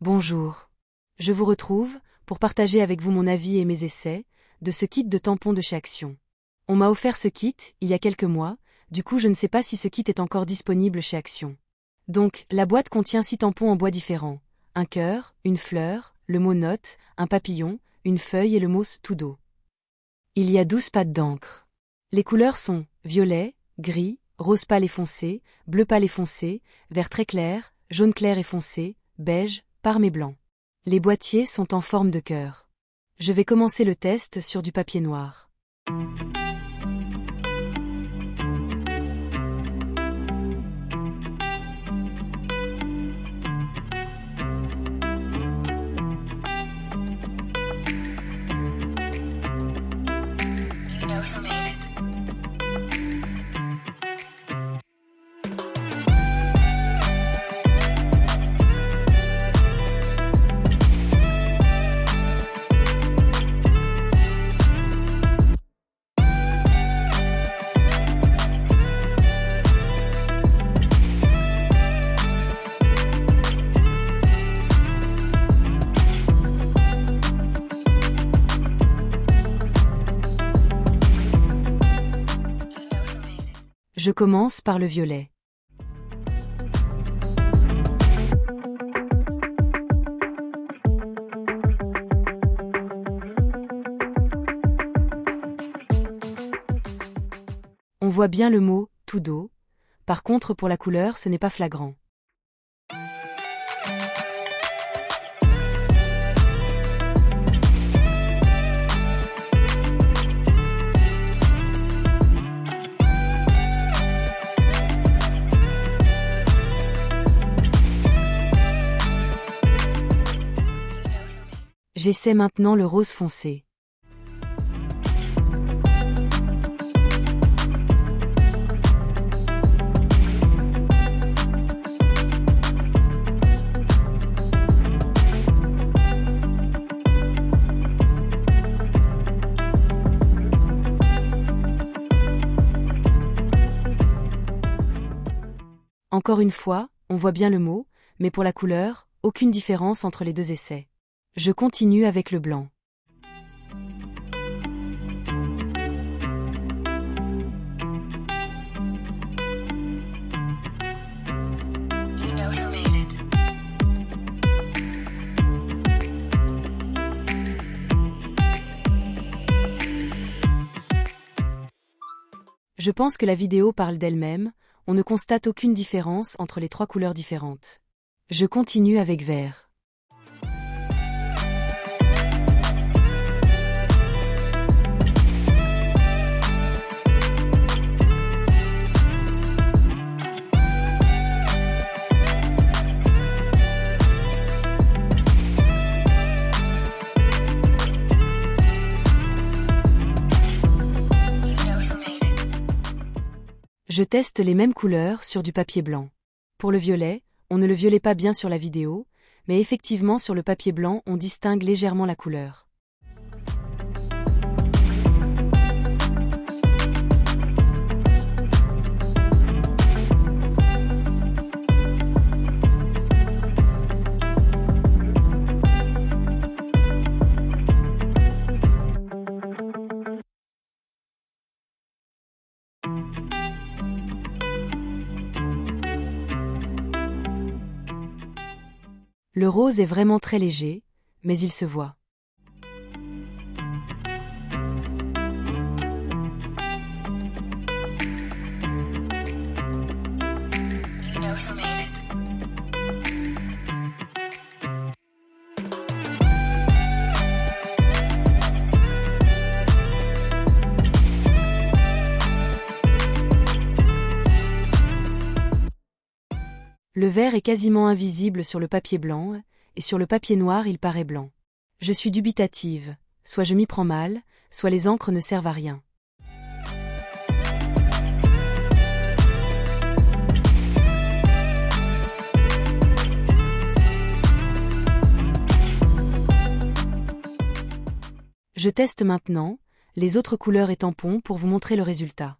Bonjour. Je vous retrouve pour partager avec vous mon avis et mes essais de ce kit de tampons de chez Action. On m'a offert ce kit il y a quelques mois, du coup je ne sais pas si ce kit est encore disponible chez Action. Donc, la boîte contient 6 tampons en bois différents. Un cœur, une fleur, le mot note, un papillon, une feuille et le mot tout d'eau. Il y a 12 pattes d'encre. Les couleurs sont violet, gris, rose pâle et foncé, bleu pâle et foncé, vert très clair, jaune clair et foncé, beige, parme et blanc. Les boîtiers sont en forme de cœur. Je vais commencer le test sur du papier noir. Je commence par le violet. On voit bien le mot « tout d'eau », par contre pour la couleur ce n'est pas flagrant. J'essaie maintenant le rose foncé. Encore une fois, on voit bien le mot, mais pour la couleur, aucune différence entre les deux essais. Je continue avec le blanc. Je pense que la vidéo parle d'elle-même, on ne constate aucune différence entre les 3 couleurs différentes. Je continue avec vert. Je teste les mêmes couleurs sur du papier blanc. Pour le violet, on ne le violait pas bien sur la vidéo, mais effectivement sur le papier blanc on distingue légèrement la couleur. Le rose est vraiment très léger, mais il se voit. Le vert est quasiment invisible sur le papier blanc, et sur le papier noir il paraît blanc. Je suis dubitative, soit je m'y prends mal, soit les encres ne servent à rien. Je teste maintenant les autres couleurs et tampons pour vous montrer le résultat.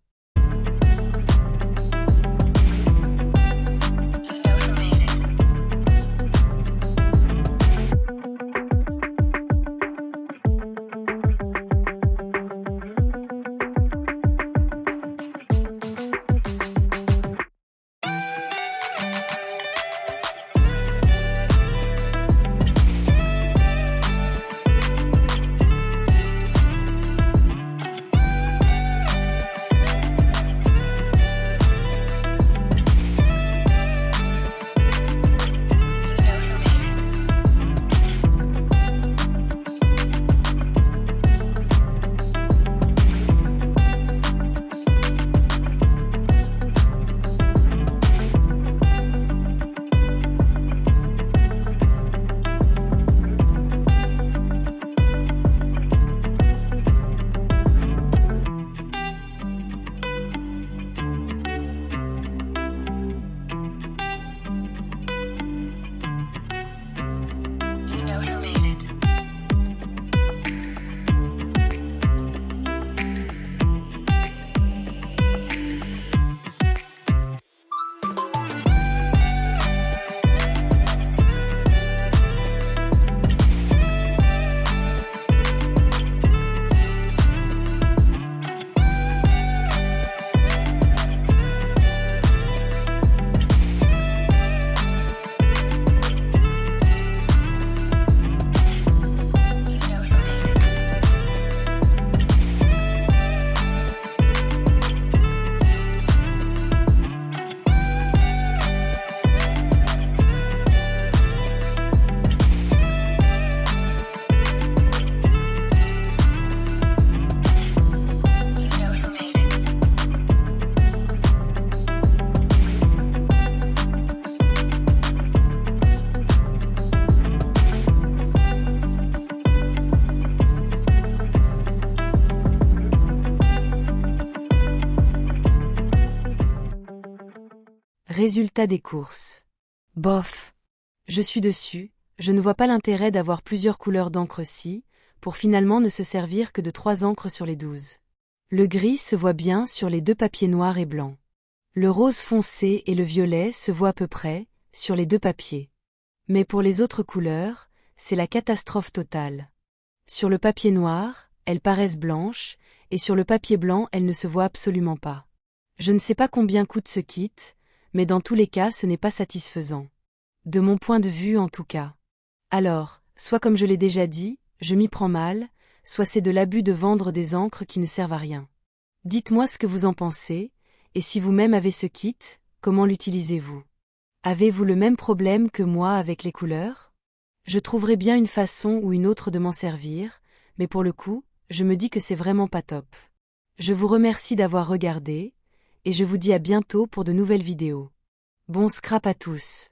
Résultat des courses. Bof. Je suis dessus, je ne vois pas l'intérêt d'avoir plusieurs couleurs d'encre-ci, pour finalement ne se servir que de 3 encres sur les 12. Le gris se voit bien sur les 2 papiers noirs et blancs. Le rose foncé et le violet se voient à peu près, sur les 2 papiers. Mais pour les autres couleurs, c'est la catastrophe totale. Sur le papier noir, elles paraissent blanches, et sur le papier blanc elles ne se voient absolument pas. Je ne sais pas combien coûte ce kit, mais dans tous les cas ce n'est pas satisfaisant. De mon point de vue en tout cas. Alors, soit comme je l'ai déjà dit, je m'y prends mal, soit c'est de l'abus de vendre des encres qui ne servent à rien. Dites-moi ce que vous en pensez, et si vous-même avez ce kit, comment l'utilisez-vous? Avez-vous le même problème que moi avec les couleurs? Je trouverai bien une façon ou une autre de m'en servir, mais pour le coup, je me dis que c'est vraiment pas top. Je vous remercie d'avoir regardé, et je vous dis à bientôt pour de nouvelles vidéos. Bon scrap à tous!